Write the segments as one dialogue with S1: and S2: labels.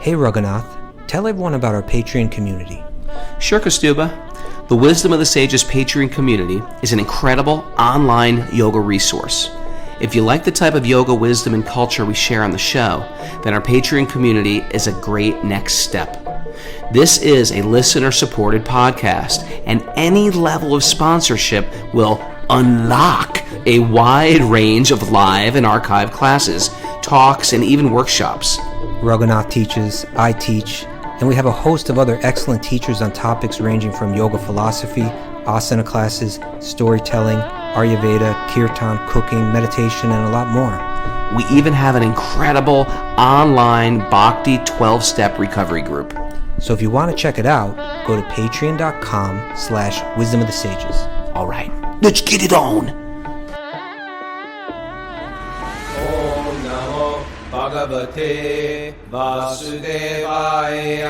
S1: Hey Raghunath, tell everyone about our Patreon community.
S2: Sure, Kaustubha. The Wisdom of the Sages Patreon community is an incredible online yoga resource. If you like the type of yoga wisdom and culture we share on the show, then our Patreon community is a great next step. This is a listener-supported podcast, and any level of sponsorship will unlock a wide range of live and archived classes, talks, and even workshops.
S1: Raghunath teaches, I teach, and we have a host of other excellent teachers on topics ranging from yoga philosophy, asana classes, storytelling, Ayurveda, kirtan, cooking, meditation, and a lot more.
S2: We even have an incredible online Bhakti 12-step recovery group.
S1: So if you want to check it out, go to patreon.com/wisdom of the sages.
S2: All right, let's get it on.
S3: Om Namo Bhagavate Vasudevaya.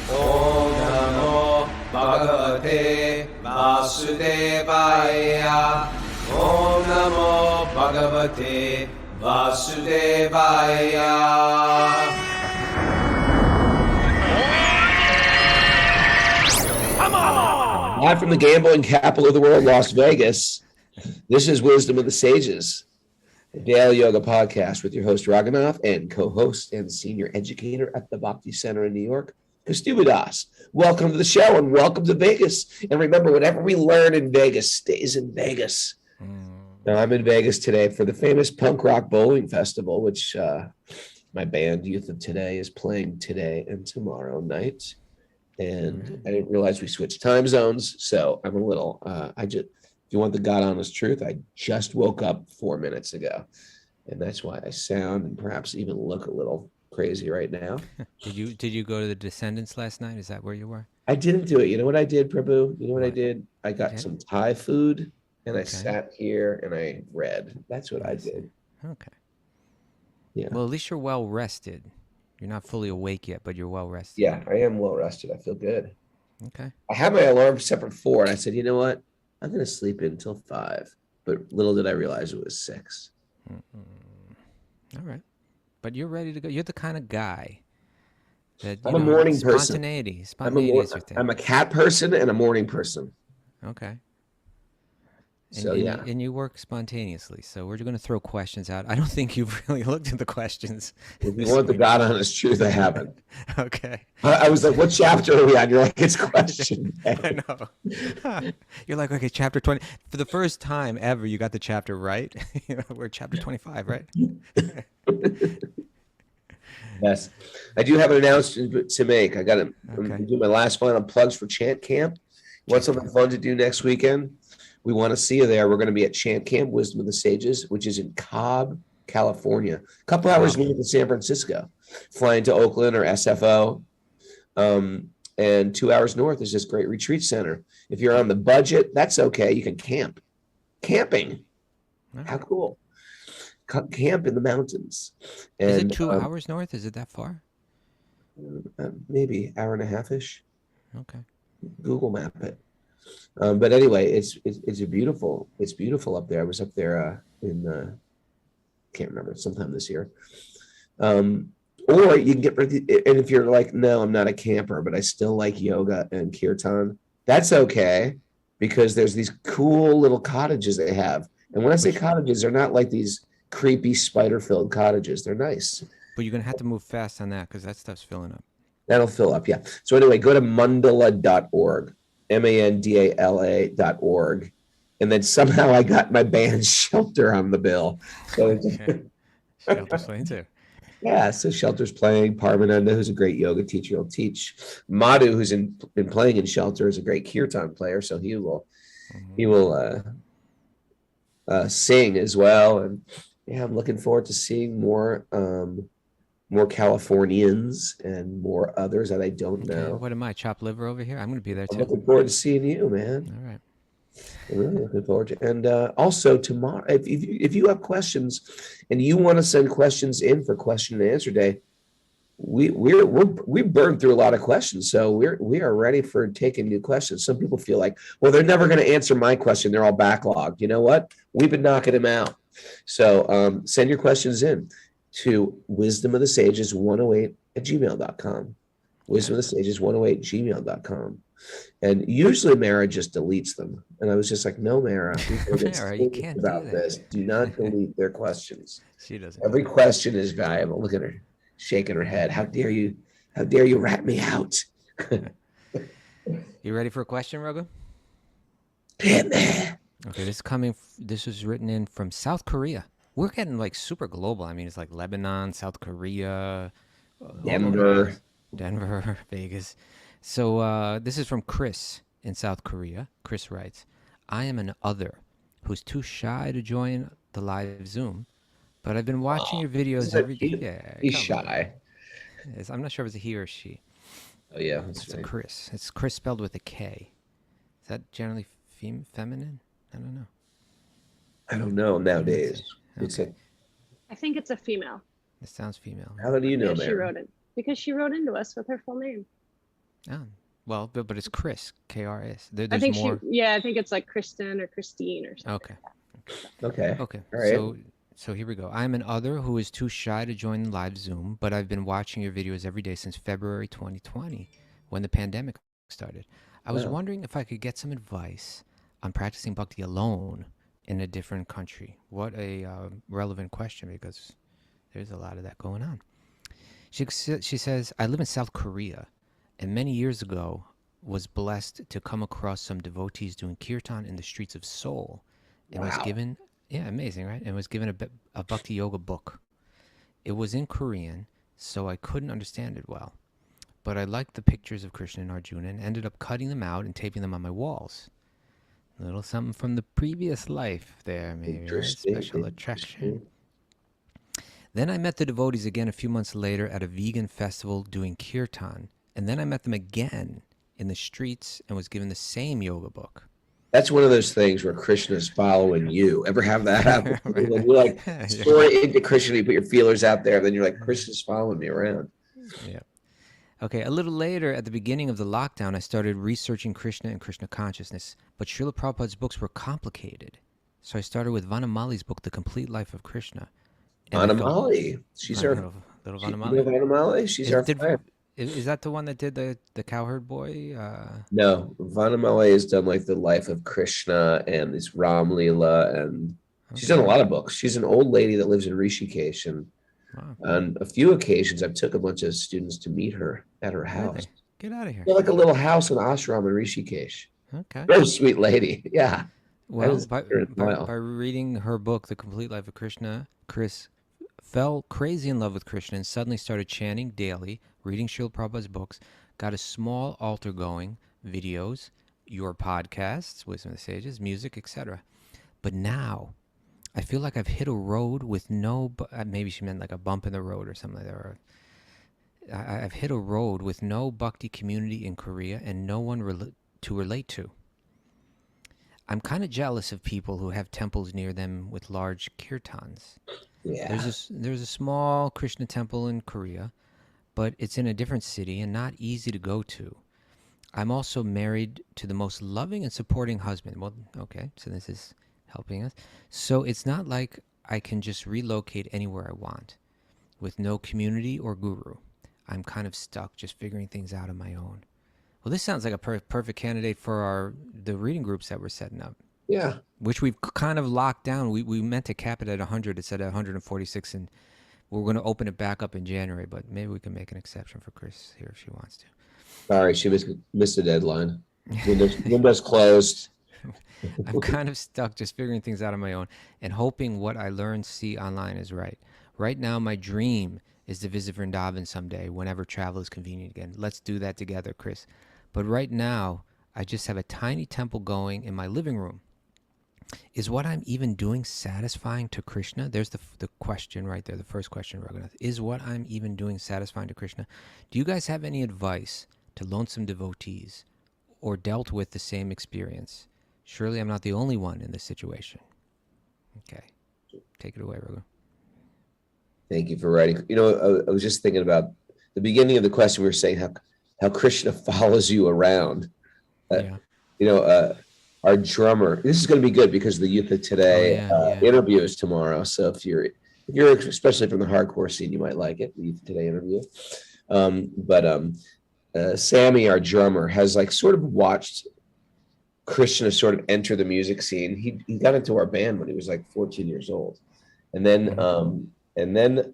S3: Om Namo Bhagavate Vasudevaya. Om Namo Bhagavate Vasudevaya.
S4: Live from the gambling capital of the world, Las Vegas, this is Wisdom of the Sages, a daily yoga podcast with your host, Raghunath, and co-host and senior educator at the Bhakti Center in New York, Kaustubha. Welcome to the show and welcome to Vegas. And remember, whatever we learn in Vegas stays in Vegas. Now, I'm in Vegas today for the famous punk rock bowling festival, which my band, Youth of Today, is playing today and tomorrow night. And I didn't realize we switched time zones. So I'm a little, if you want the God honest truth, I just woke up 4 minutes ago. And that's why I sound and perhaps even look a little crazy right now.
S5: Did you go to the Descendants last night? Is that where you were?
S4: I didn't do it. You know what I did, Prabhu? You know what I did? I got some Thai food and I sat here and I read. That's what I did.
S5: Okay.
S4: Yeah.
S5: Well, at least you're well rested. You're not fully awake yet, but you're well rested.
S4: Yeah, I am well rested. I feel good.
S5: Okay.
S4: I had my alarm set for 4 and I said, you know what? I'm going to sleep in until 5. But little did I realize it was 6.
S5: All right. But you're ready to go. You're the kind of guy that
S4: I'm a morning person.
S5: Spontaneity is your thing.
S4: I'm a cat person and a morning person.
S5: Okay.
S4: And
S5: and you work spontaneously. So we're going to throw questions out. I don't think you've really looked at the questions.
S4: If you want the God honest truth, I haven't.
S5: Okay.
S4: I was like, what chapter are we on? You're like, it's question.
S5: I know. You're like, okay, chapter 20. For the first time ever, you got the chapter right. We're at chapter 25, right?
S4: Yes. I do have an announcement to make. I'm going to do my last final plugs for Chant Camp. You want something fun to do next weekend? We want to see you there. We're going to be at Chant Camp, Wisdom of the Sages, which is in Cobb, California. A couple hours north of San Francisco. Flying to Oakland or SFO. And 2 hours north is this great retreat center. If you're on the budget, that's okay. You can camp. Camping. How cool. Camp in the mountains. And,
S5: is it 2 hours north? Is it that far?
S4: Maybe hour and a half-ish.
S5: Okay.
S4: Google map it. But anyway, it's beautiful up there. I was up there can't remember, sometime this year. Or you can and if you're like, no, I'm not a camper, but I still like yoga and kirtan, that's okay, because there's these cool little cottages they have. And when I say cottages, they're not like these creepy spider-filled cottages. They're nice.
S5: But you're going to have to move fast on that because that stuff's filling up.
S4: That'll fill up, yeah. So anyway, go to mandala.org. mandala.org, and then somehow I got my band Shelter on the bill. So
S5: Shelter's playing too.
S4: Yeah, so Shelter's playing. Parmananda, who's a great yoga teacher, will teach. Madhu, who's been playing in Shelter, is a great kirtan player, so he will sing as well. And yeah, I'm looking forward to seeing more Californians and more others that I don't know.
S5: What am I, chopped liver over here? I'm going to be there too.
S4: I'm looking forward to seeing you, man.
S5: All right.
S4: I'm really looking forward to. And also tomorrow, if you have questions and you want to send questions in for question and answer day, we burned through a lot of questions, so we are ready for taking new questions. Some people feel like, well, they're never going to answer my question. They're all backlogged. You know what? We've been knocking them out. So send your questions in to Wisdom of the Sages 108 wisdom@gmail.com. Wisdom of the Sages 108@gmail.com. And usually Mara just deletes them. And I was just like, no, Mara,
S5: Mara, you can't do
S4: about
S5: that.
S4: this. Do not delete their questions.
S5: She doesn't.
S4: Every question is valuable. Look at her shaking her head. How dare you? How dare you rat me out?
S5: You ready for a question, Raghu?
S4: Hit me.
S5: Okay, this was written in from South Korea. We're getting like super global. I mean, it's like Lebanon, South Korea,
S4: Denver,
S5: Vegas. So this is from Chris in South Korea. Chris writes, I am an other who's too shy to join the live Zoom, but I've been watching your videos every day. Yeah,
S4: he's
S5: come
S4: shy.
S5: on. Yes, I'm not sure if it's a he or she.
S4: Oh yeah, that's
S5: It's
S4: right.
S5: a Chris. It's Chris spelled with a K. Is that generally feminine? I don't know.
S4: I don't know nowadays. It's
S5: Okay.
S6: I think it's a female.
S5: It sounds female.
S4: how do you know,
S6: Yeah, she
S4: Mara?
S6: wrote it because she wrote into us with her full name.
S5: Oh, well, but it's Chris, K-R-S. There's
S6: I think
S5: more.
S6: I think it's like Kristen or Christine or something.
S5: Okay.
S4: Okay.
S5: Okay.
S4: All right.
S5: So here we go. I'm an other who is too shy to join the live Zoom, but I've been watching your videos every day since February 2020, when the pandemic started. I was
S4: Wow.
S5: wondering if I could get some advice on practicing bhakti alone in a different country. What a relevant question, because there's a lot of that going on. She says, I live in South Korea, and many years ago was blessed to come across some devotees doing kirtan in the streets of Seoul, and was
S4: Wow.
S5: given, yeah, amazing, right? And was given a bhakti yoga book. It was in Korean, so I couldn't understand it well, but I liked the pictures of Krishna and Arjuna and ended up cutting them out and taping them on my walls. A little something from the previous life there, maybe, right?
S4: Interesting.
S5: Special attraction.
S4: Interesting.
S5: Then I met the devotees again a few months later at a vegan festival doing kirtan. And then I met them again in the streets and was given the same yoga book.
S4: That's one of those things where Krishna's following you. Ever have that happen?
S5: Right.
S4: When you're like
S5: Yeah.
S4: story into Krishna, you put your feelers out there, then you're like, Krishna's following me around.
S5: Yeah. Okay, a little later, at the beginning of the lockdown, I started researching Krishna and Krishna Consciousness, but Srila Prabhupada's books were complicated. So I started with Vanamali's book, The Complete Life of Krishna. And I felt-
S4: Vanamali. She's our
S5: little
S4: you know
S5: Vanamali.
S4: Vanamali? She's our friend.
S5: Is that the one that did the cowherd boy?
S4: No, Vanamali has done like the life of Krishna and this Ram Leela, and she's done a lot of books. She's an old lady that lives in Rishikesh, and
S5: Wow.
S4: on a few occasions I've took a bunch of students to meet her at her house.
S5: Really? Get out of here.
S4: They're like a little house in ashram in Rishikesh.
S5: Okay.
S4: Very sweet lady. Yeah.
S5: Well,
S4: haven't
S5: by,
S4: seen her in a
S5: by,
S4: while.
S5: by reading her book, The Complete Life of Krishna, Chris fell crazy in love with Krishna and suddenly started chanting daily, reading Srila Prabhupada's books, got a small altar going, videos, your podcasts, Wisdom of the Sages, music, etc. But now, I feel like I've hit a road with no, maybe she meant like a bump in the road or something like that. Or I've hit a road with no bhakti community in Korea and no one to relate to. I'm kind of jealous of people who have temples near them with large kirtans.
S4: Yeah.
S5: There's a small Krishna temple in Korea, but it's in a different city and not easy to go to. I'm also married to the most loving and supporting husband. Well, okay, so this is helping us. So it's not like I can just relocate anywhere I want with no community or guru. I'm kind of stuck just figuring things out on my own. Well, this sounds like a perfect candidate for the reading groups that we're setting up,
S4: Yeah.
S5: which we've kind of locked down. We meant to cap it at 100. It's at 146, and we're going to open it back up in January, but maybe we can make an exception for Chris here if she wants to.
S4: Sorry, she missed the deadline. Windows closed.
S5: I'm kind of stuck just figuring things out on my own and hoping what I learn, see online is right. Right now, my dream is to visit Vrindavan someday whenever travel is convenient again. Let's do that together, Chris. But right now, I just have a tiny temple going in my living room. Is what I'm even doing satisfying to Krishna? There's the question right there, the first question, Raghunath. Is what I'm even doing satisfying to Krishna? Do you guys have any advice to lonesome devotees or dealt with the same experience? Surely I'm not the only one in this situation. Okay. Take it away, Raghu.
S4: Thank you for writing. You know, I was just thinking about the beginning of the question. We were saying how Krishna follows you around.
S5: Yeah.
S4: You know, our drummer. This is going to be good because the Youth of Today interview is tomorrow. So if you're especially from the hardcore scene, you might like it. The Youth of Today interview. Sammy, our drummer, has like sort of watched Krishna sort of enter the music scene. He got into our band when he was like 14 years old, and then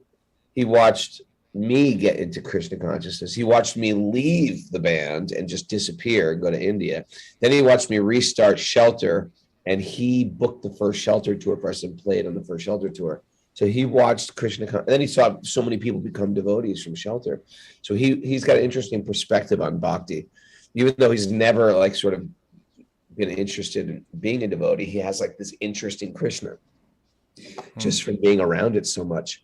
S4: he watched me get into Krishna consciousness. He watched me leave the band and just disappear and go to India. Then he watched me restart Shelter, and he booked the first Shelter tour for us and played on the first Shelter tour. So he watched Krishna, and then he saw so many people become devotees from Shelter. So he's got an interesting perspective on bhakti, even though he's never like sort of been interested in being a devotee. He has like this interest in Krishna just from being around it so much.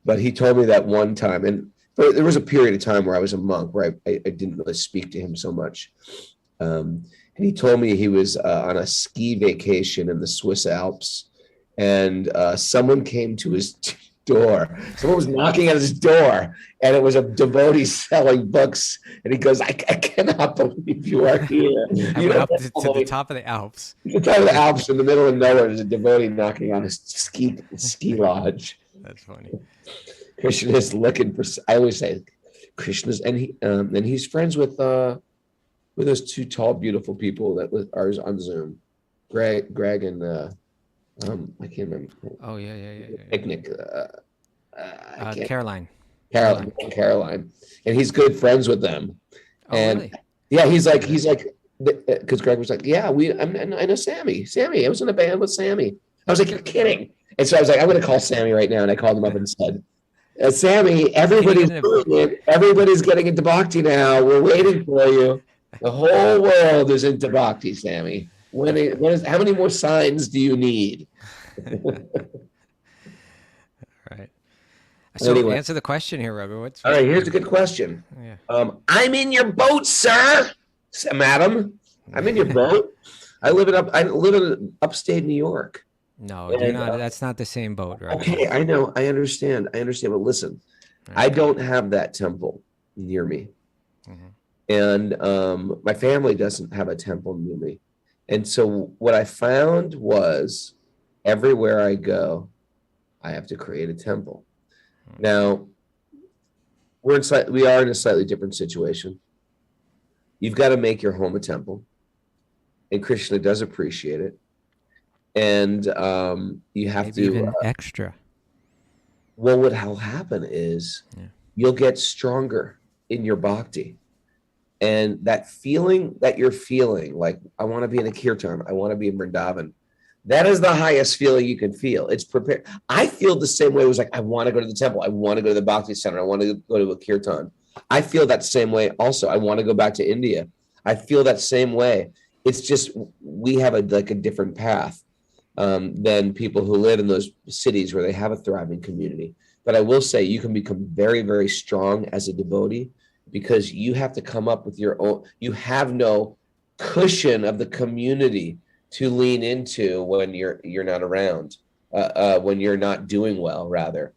S4: But he told me that one time, and there was a period of time where I was a monk where I didn't really speak to him so much. And he told me he was on a ski vacation in the Swiss Alps, and someone came to his door. Someone was knocking at his door, and it was a devotee selling books. And he goes, I cannot believe you are here. You
S5: up to the top of the Alps.
S4: The top of the Alps in the middle of nowhere, there's a devotee knocking on a ski lodge.
S5: That's funny.
S4: Krishna is looking for, I always say Krishna's, and he's friends with those two tall, beautiful people that are on Zoom, Greg and I can't remember.
S5: Oh yeah.
S4: Picnic.
S5: Caroline,
S4: and he's good friends with them.
S5: Oh,
S4: and
S5: really?
S4: Yeah, he's like, because Greg was like, yeah, I know Sammy. I was in a band with Sammy. I was like, you're kidding. And so I was like, I'm going to call Sammy right now. And I called him up and said, Sammy, everybody's getting into bhakti now. We're waiting for you. The whole world is into bhakti, Sammy. How many more signs do you need?
S5: Right. So
S4: anyway,
S5: answer the question here, Raghu.
S4: All right, here's a good question.
S5: Yeah.
S4: I'm in your boat, sir. Madam, I'm in your boat. I live in upstate New York.
S5: No, you're not. That's not the same boat, right?
S4: Okay, I know. I understand. But listen, okay. I don't have that temple near me. And my family doesn't have a temple near me. And so what I found was everywhere I go, I have to create a temple. Now, we are in a slightly different situation. You've got to make your home a temple. And Krishna does appreciate it. And you have to
S5: even extra.
S4: Well, what'll happen is you'll get stronger in your bhakti. And that feeling that you're feeling, like, I want to be in a kirtan, I want to be in Vrindavan, that is the highest feeling you can feel. It's prepared. I feel the same way. It was like, I want to go to the temple. I want to go to the bhakti center. I want to go to a kirtan. I feel that same way also. I want to go back to India. I feel that same way. It's just we have a different path than people who live in those cities where they have a thriving community. But I will say you can become very, very strong as a devotee, because you have to come up with your own. You have no cushion of the community to lean into when you're not around, when you're not doing well, rather.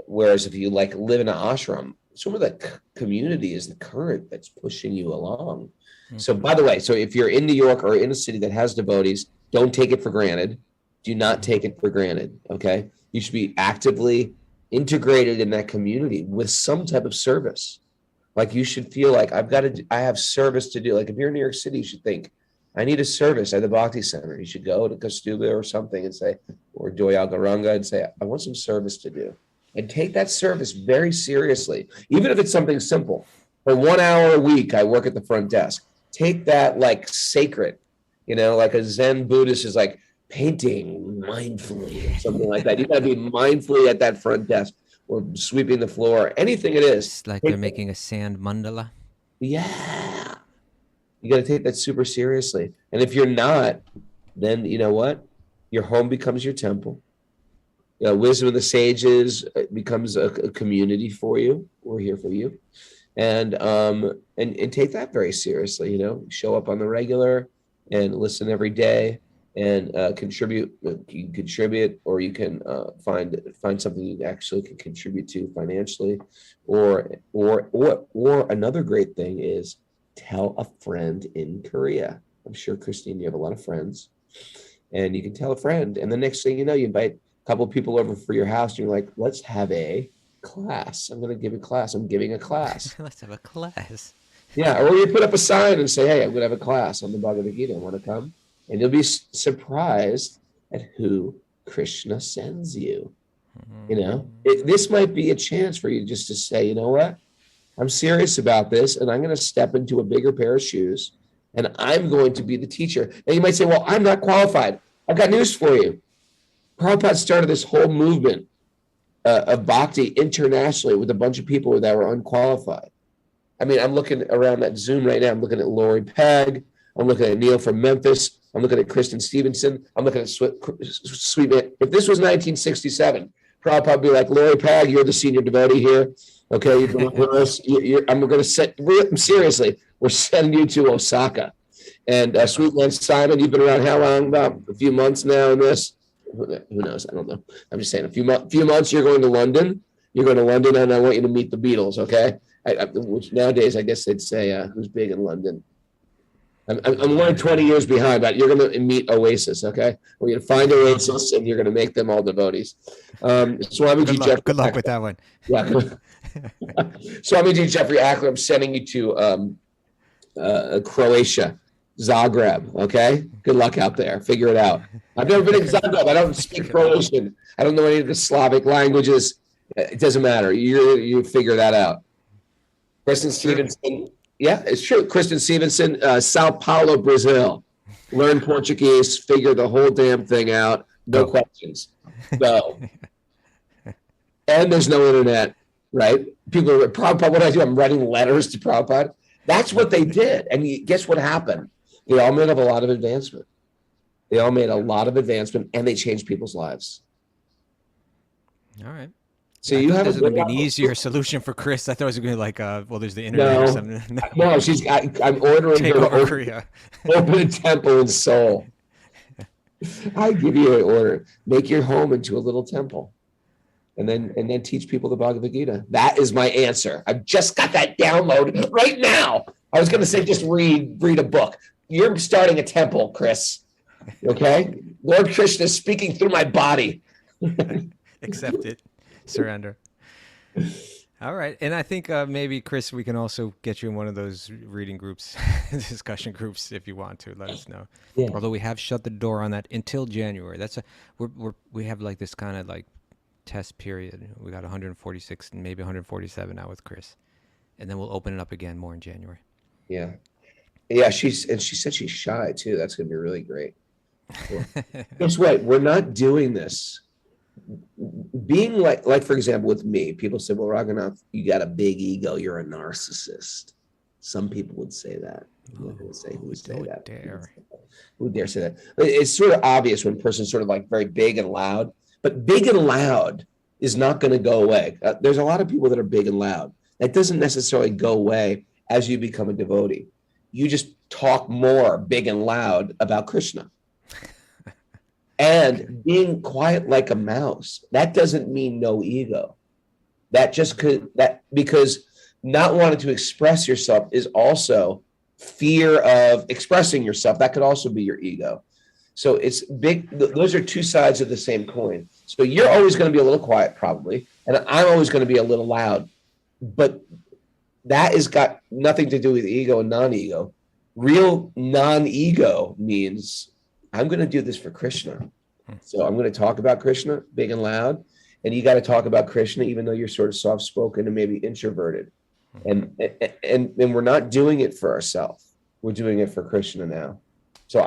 S4: Whereas if you live in an ashram, some of the community is the current that's pushing you along. So, by the way, so if you're in New York or in a city that has devotees, don't take it for granted. Do not take it for granted. Okay, you should be actively integrated in that community with some type of service. Like, you should feel like I have service to do. Like, if you're in New York City, you should think, I need a service at the Bhakti Center. You should go to Kaustubha or something and say, or Doyal Garanga, and say, I want some service to do. And take that service very seriously, even if it's something simple. For 1 hour a week, I work at the front desk. Take that like sacred, like a Zen Buddhist is like painting mindfully or something like that. You got to be mindfully at that front desk, or sweeping the floor, anything it is.
S5: It's like they're making a sand mandala.
S4: Yeah. You got to take that super seriously. And if you're not, then you know what? Your home becomes your temple. Wisdom of the sages becomes a community for you. We're here for you. And take that very seriously, show up on the regular and listen every day and contribute. You can contribute, or you can find something you actually can contribute to financially, or another great thing is tell a friend in Korea. I'm sure, Christine, you have a lot of friends, and you can tell a friend, and the next thing you know, you invite a couple of people over for your house, and you're like, let's have a class. I'm going to give a class. I'm giving a class.
S5: Let's have a class.
S4: Yeah, or you put up a sign and say, hey, I'm going to have a class on the Bhagavad Gita. Want to come? And you'll be surprised at who Krishna sends you. You know, this might be a chance for you just to say, you know what? I'm serious about this, and I'm going to step into a bigger pair of shoes, and I'm going to be the teacher. And you might say, well, I'm not qualified. I've got news for you. Prabhupada started this whole movement of bhakti internationally with a bunch of people that were unqualified. I mean, I'm looking around that Zoom right now. I'm looking at Lori Pegg. I'm looking at Neil from Memphis. I'm looking at Kristen Stevenson. I'm looking at Sweet Man. If this was 1967, Prabhupada would be like, Lori Pegg, you're the senior devotee here. Okay, you're going to us. I'm going to set, seriously, we're sending you to Osaka. And Sweet Man Simon, you've been around how long? About a few months now in this. Who knows? I don't know. I'm just saying, a few months, you're going to London. You're going to London, and I want you to meet the Beatles, okay? Which nowadays, I guess they'd say, who's big in London? I'm only 20 years behind, but you're going to meet Oasis, okay? We're going to find Oasis, and you're going to make them all devotees. Swamiji
S5: Good luck with that one.
S4: Yeah. Swamiji Jeffrey Ackler, I'm sending you to Croatia, Zagreb, okay? Good luck out there. Figure it out. I've never been in Zagreb. I don't speak Croatian. I don't know any of the Slavic languages. It doesn't matter. You figure that out. Kristen Stevenson. Yeah, it's true. Kristen Stevenson, Sao Paulo, Brazil. Learn Portuguese, figure the whole damn thing out. No questions. No. And there's no internet, right? People are, Prabhupada, what do I do? I'm writing letters to Prabhupada. That's what they did. And guess what happened? They all made a lot of advancement. They all made a lot of advancement, and they changed people's lives.
S5: All right.
S4: So you have
S5: this is going to be an easier solution for Chris. I thought it was going to be like, well, there's the internet or something.
S4: No, I'm ordering
S5: Take
S4: her
S5: over Korea.
S4: Open a temple in Seoul. I give you an order. Make your home into a little temple. And then teach people the Bhagavad Gita. That is my answer. I've just got that download right now. I was going to say just read a book. You're starting a temple, Chris. Okay? Lord Krishna is speaking through my body.
S5: Accept it. Surrender. All right. And I think maybe, Chris, we can also get you in one of those reading groups, discussion groups, if you want to. Let us know. Yeah. Although we have shut the door on that until January. We have like this kind of like test period. We got 146 and maybe 147 now with Chris. And then we'll open it up again more in January.
S4: Yeah. Yeah, she said she's shy too. That's going to be really great. Cool. Guess what? We're not doing this. Being like for example, with me, people say, well, Raghunath, you got a big ego. You're a narcissist. Some people would say that. I'm not going to say who would say that. Who would dare say that? It's sort of obvious when a person's sort of like very big and loud, but big and loud is not going to go away. There's a lot of people that are big and loud. That doesn't necessarily go away as you become a devotee. You just talk more big and loud about Krishna. And being quiet like a mouse, that doesn't mean no ego. Because not wanting to express yourself is also fear of expressing yourself. That could also be your ego. So it's big. Those are two sides of the same coin. So you're always going to be a little quiet probably, and I'm always going to be a little loud. But that has got nothing to do with ego and non-ego. Real non-ego means I'm going to do this for Krishna. So I'm going to talk about Krishna big and loud, and you got to talk about Krishna even though you're sort of soft-spoken and maybe introverted. And we're not doing it for ourselves. We're doing it for Krishna now. So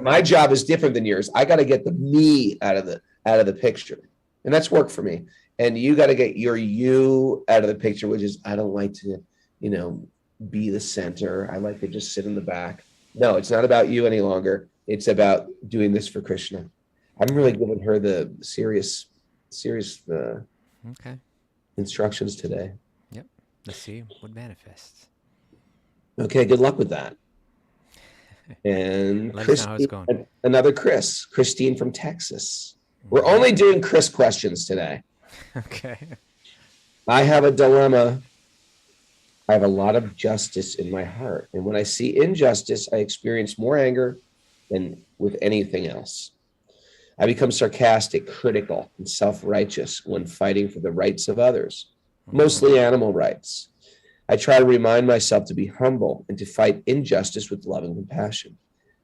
S4: my job is different than yours. I got to get the me out of the picture, and that's work for me. And you got to get your you out of the picture, which is I don't like to, be the center. I like to just sit in the back. No, it's not about you any longer. It's about doing this for Krishna. I'm really giving her the serious instructions today.
S5: Yep. Let's see what manifests.
S4: Okay, good luck with that. And
S5: let us know how it's going.
S4: Another Christine from Texas. We're only doing Chris questions today.
S5: Okay.
S4: I have a dilemma. I have a lot of justice in my heart. And when I see injustice, I experience more anger than with anything else. I become sarcastic, critical, and self-righteous when fighting for the rights of others. mostly animal rights. I try to remind myself to be humble and to fight injustice with love and compassion.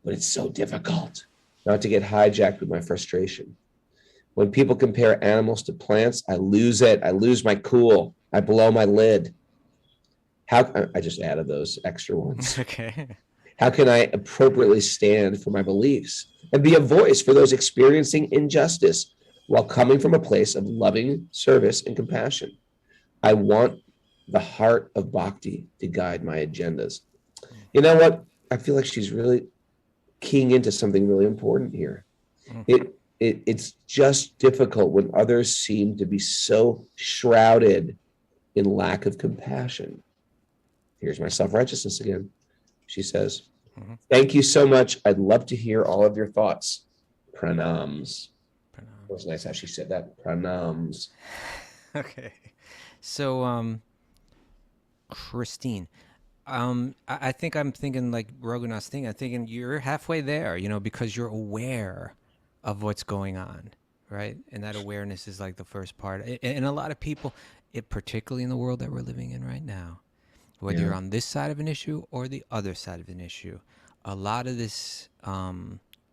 S4: But it's so difficult not to get hijacked with my frustration. When people compare animals to plants, I lose it. I lose my cool. I blow my lid. I just added those extra ones.
S5: Okay.
S4: How can I appropriately stand for my beliefs and be a voice for those experiencing injustice while coming from a place of loving service and compassion? I want the heart of bhakti to guide my agendas. You know what? I feel like she's really keying into something really important here. It's just difficult when others seem to be so shrouded in lack of compassion. Here's my self-righteousness again. She says, thank you so much. I'd love to hear all of your thoughts. Pranams. It was nice how she said that. Pranams.
S5: Okay. So, Christine, I think I'm thinking like Raghunath's thing. I'm thinking you're halfway there, because you're aware of what's going on, right? And that awareness is like the first part. And a lot of people, particularly in the world that we're living in right now, whether you're on this side of an issue or the other side of an issue, a lot of this, a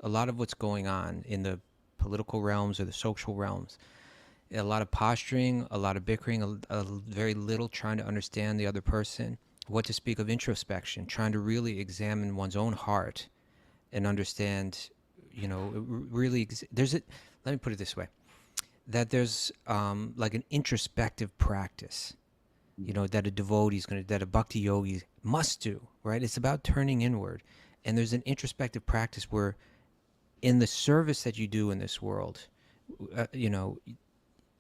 S5: lot of what's going on in the political realms or the social realms, a lot of posturing, a lot of bickering, a very little trying to understand the other person. What to speak of introspection, trying to really examine one's own heart and understand, really, let me put it this way, that there's like an introspective practice, that a devotee is that a Bhakti-yogi must do, right? It's about turning inward. And there's an introspective practice where in the service that you do in this world,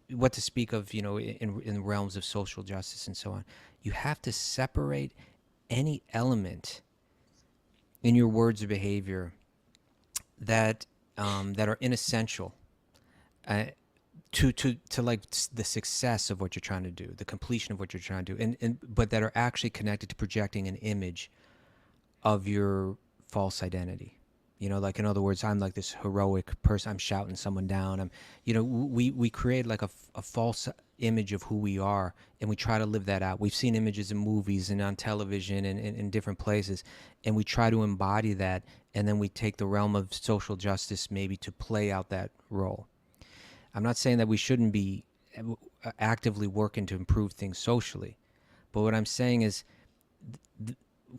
S5: what to speak of, in the realms of social justice and so on, you have to separate any element in your words or behavior that are inessential to like the success of what you're trying to do, the completion of what you're trying to do, but that are actually connected to projecting an image of your false identity. Like, in other words, I'm like this heroic person. I'm shouting someone down. We create like a false image of who we are, and we try to live that out. We've seen images in movies and on television and in different places, and we try to embody that, and then we take the realm of social justice maybe to play out that role. I'm not saying that we shouldn't be actively working to improve things socially, but what I'm saying is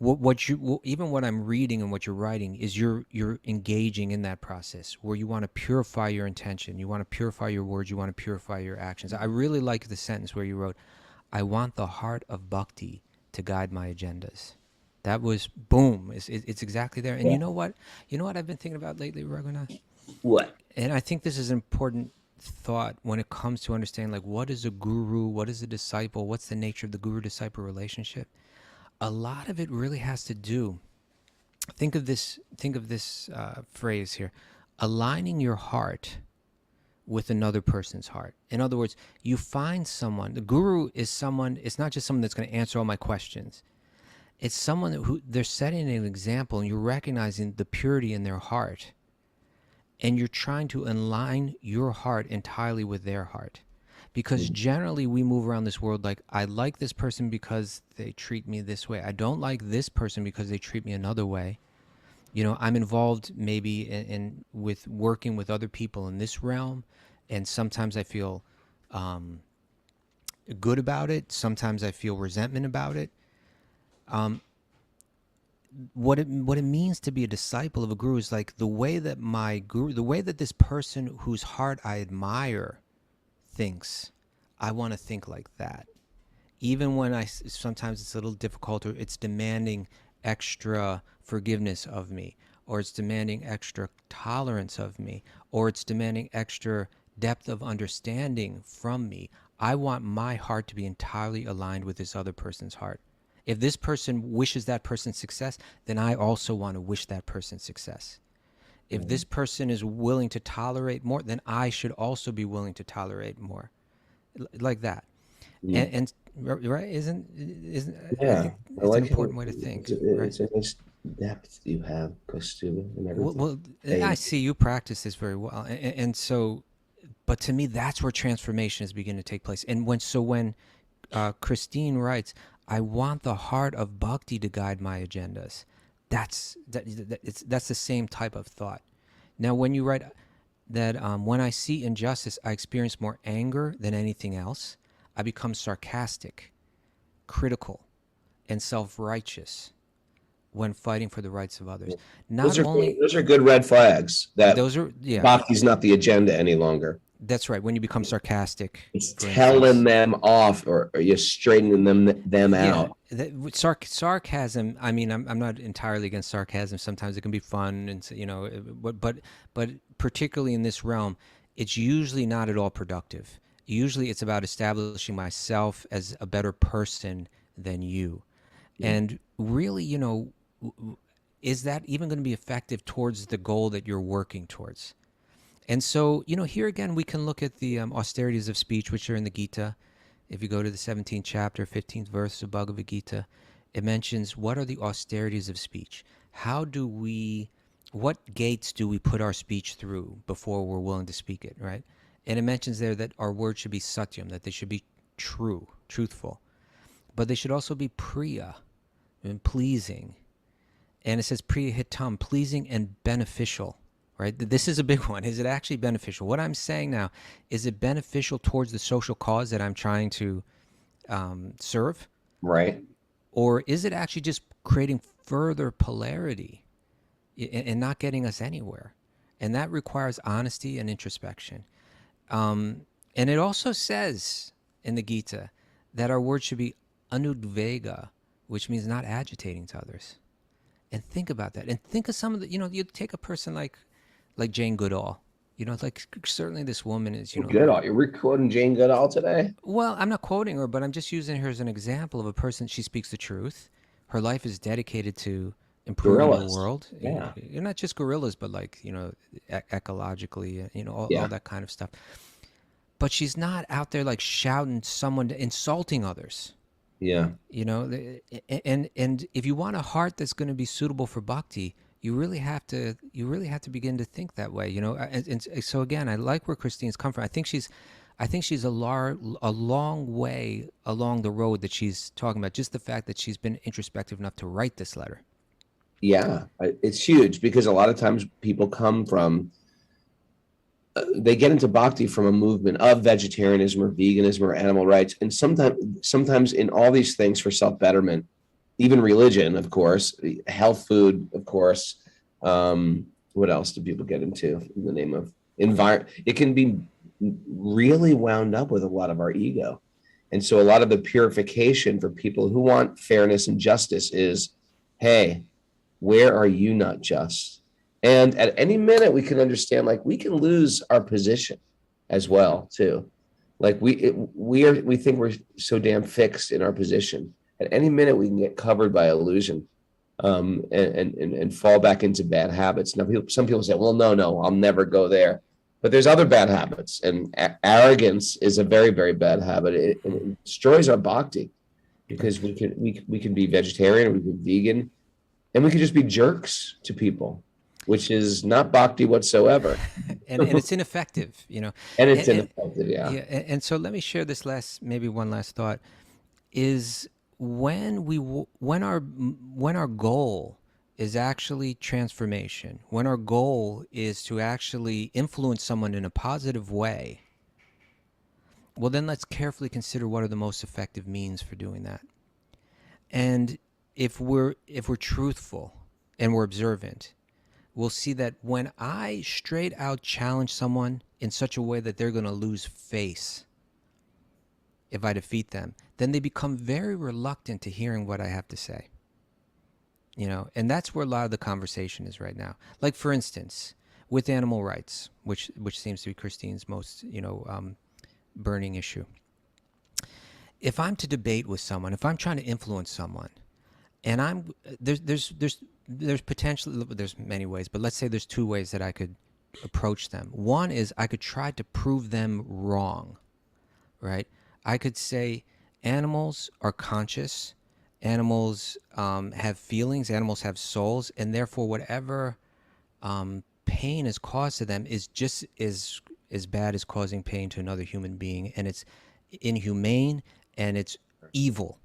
S5: even what I'm reading and what you're writing is you're engaging in that process where you want to purify your intention, you want to purify your words, you want to purify your actions. I really like the sentence where you wrote, I want the heart of bhakti to guide my agendas. That was boom. It's exactly there. And you know what I've been thinking about lately, Raghunath?
S4: What?
S5: And I think this is an important thought when it comes to understanding, like, what is a guru, what is a disciple, what's the nature of the guru-disciple relationship. A lot of it really has to do, think of this phrase here, aligning your heart with another person's heart. In other words, you find someone, the guru is someone, it's not just someone that's going to answer all my questions. It's someone who they're setting an example, and you're recognizing the purity in their heart, and you're trying to align your heart entirely with their heart. Because generally we move around this world like, I like this person because they treat me this way. I don't like this person because they treat me another way. I'm involved maybe in with working with other people in this realm, and sometimes I feel good about it. Sometimes I feel resentment about it. What it means to be a disciple of a guru is like the way that my guru, the way that this person whose heart I admire thinks, I want to think like that. Even when sometimes it's a little difficult, or it's demanding extra forgiveness of me, or it's demanding extra tolerance of me, or it's demanding extra depth of understanding from me. I want my heart to be entirely aligned with this other person's heart. If this person wishes that person success, then I also want to wish that person success. If this person is willing to tolerate more, then I should also be willing to tolerate more, like that. And right, isn't
S4: Yeah,
S5: I think
S4: I
S5: it's
S4: like
S5: an important way to think.
S4: It's a nice depth you have, Kaustubha, and everything.
S5: Well, I see you practice this very well, and so, but to me, that's where transformation is beginning to take place. And when Christine writes, I want the heart of bhakti to guide my agendas. That's the same type of thought. Now, when you write that when I see injustice, I experience more anger than anything else. I become sarcastic, critical, and self-righteous when fighting for the rights of others.
S4: Those are good red flags that
S5: those are, yeah,
S4: bhakti's not the agenda any longer.
S5: That's right. When you become sarcastic,
S4: it's telling them off, or you're straightening them out.
S5: Sarcasm. I mean, I'm not entirely against sarcasm. Sometimes it can be fun, and but particularly in this realm, it's usually not at all productive. Usually, it's about establishing myself as a better person than you, and really, is that even going to be effective towards the goal that you're working towards? And so, here again, we can look at the austerities of speech, which are in the Gita. If you go to the 17th chapter, 15th verse of Bhagavad Gita, it mentions what are the austerities of speech? What gates do we put our speech through before we're willing to speak it, right? And it mentions there that our words should be satyam, that they should be truthful. But they should also be priya, and pleasing. And it says priya hitam, pleasing and beneficial. Right? This is a big one. Is it actually beneficial? What I'm saying now, is it beneficial towards the social cause that I'm trying to serve?
S4: Right.
S5: Or is it actually just creating further polarity and not getting us anywhere? And that requires honesty and introspection. And it also says in the Gita that our words should be anudvega, which means not agitating to others. And think about that. And think of some of the, you take a person like Jane Goodall, certainly this woman is,
S4: Goodall. You're quoting Jane Goodall today?
S5: Well, I'm not quoting her, but I'm just using her as an example of a person. She speaks the truth. Her life is dedicated to improving the world.
S4: Yeah.
S5: You're not just gorillas, but ecologically, all that kind of stuff. But she's not out there like shouting someone, insulting others.
S4: Yeah.
S5: And if you want a heart that's going to be suitable for bhakti, you really have to begin to think that way, And so again, I like where Christine's come from. I think she's a long way along the road that she's talking about. Just the fact that she's been introspective enough to write this letter.
S4: Yeah, it's huge because a lot of times people come from, they get into bhakti from a movement of vegetarianism or veganism or animal rights, and sometimes in all these things for self-betterment. Even religion, of course, health food, of course. What else do people get into in the name of environment? It can be really wound up with a lot of our ego. And so a lot of the purification for people who want fairness and justice is, hey, where are you not just? And at any minute we can understand, we can lose our position as well, too. We think we're so damn fixed in our position. At any minute, we can get covered by illusion and fall back into bad habits. Now, some people say, well, no, I'll never go there. But there's other bad habits. And arrogance is a very, very bad habit. It destroys our bhakti because we can be vegetarian, or we can be vegan, and we can just be jerks to people, which is not bhakti whatsoever.
S5: and it's ineffective, And
S4: it's ineffective, yeah.
S5: And so let me share this one last thought is, when our goal is actually transformation, when our goal is to actually influence someone in a positive way, well, then let's carefully consider what are the most effective means for doing that. And if we're truthful and we're observant, we'll see that when I straight out challenge someone in such a way that they're going to lose face if I defeat them, then they become very reluctant to hearing what I have to say. And that's where a lot of the conversation is right now. Like, for instance, with animal rights, which seems to be Christine's most, burning issue. If I'm to debate with someone, if I'm trying to influence someone, and there's potentially, there's many ways, but let's say there's two ways that I could approach them. One is I could try to prove them wrong, right? I could say animals are conscious, animals have feelings, animals have souls, and therefore whatever pain is caused to them is just as bad as causing pain to another human being, and it's inhumane and it's evil.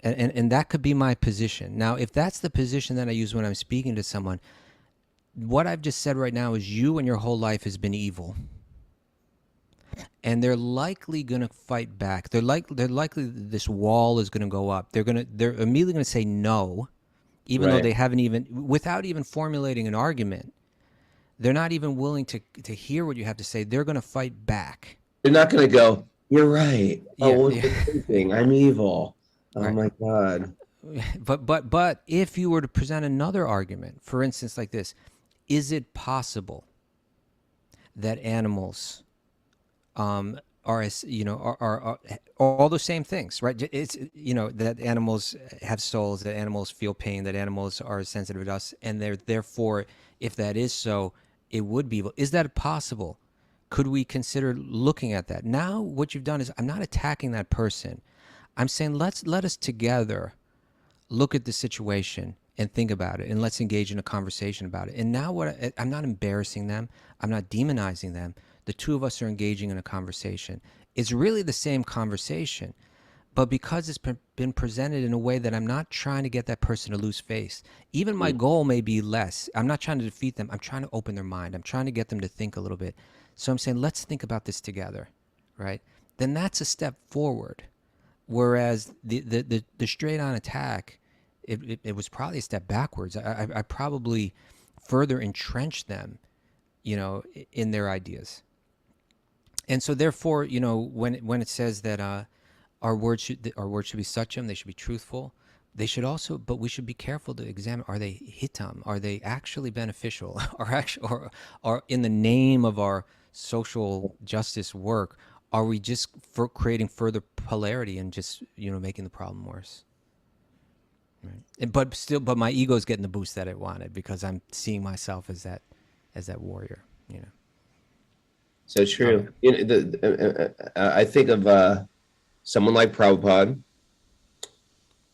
S5: And that could be my position. Now, if that's the position that I use when I'm speaking to someone, what I've just said right now is you and your whole life has been evil. And they're likely going to fight back. They're likely this wall is going to go up. They're immediately going to say no, even though they haven't even, without even formulating an argument. They're not even willing to hear what you have to say. They're going to fight back.
S4: They're not going to go, "You're right.
S5: Yeah,
S4: What's thinking? I'm evil." Oh
S5: Right.
S4: my God.
S5: But if you were to present another argument, for instance, like this, is it possible that animals are all the same things, right? It's, that animals have souls, that animals feel pain, that animals are sensitive to us, and therefore, if that is so, it would be evil. Is that possible? Could we consider looking at that? Now, what you've done is, I'm not attacking that person. I'm saying let us together look at the situation and think about it, and let's engage in a conversation about it. And now I'm not embarrassing them. I'm not demonizing them. The two of us are engaging in a conversation. It's really the same conversation, but because it's been presented in a way that I'm not trying to get that person to lose face. Even my goal may be less. I'm not trying to defeat them. I'm trying to open their mind. I'm trying to get them to think a little bit. So I'm saying, let's think about this together, right? Then that's a step forward. Whereas the straight on attack, it was probably a step backwards. I probably further entrenched them, in their ideas. And so therefore, when it says that our words should be satyam, they should be truthful. They should also, but we should be careful to examine: are they hitam? Are they actually beneficial? Or in the name of our social justice work, are we just creating further polarity and just making the problem worse? Right. But my ego's getting the boost that it wanted, because I'm seeing myself as that warrior.
S4: So true. I think of someone like Prabhupada.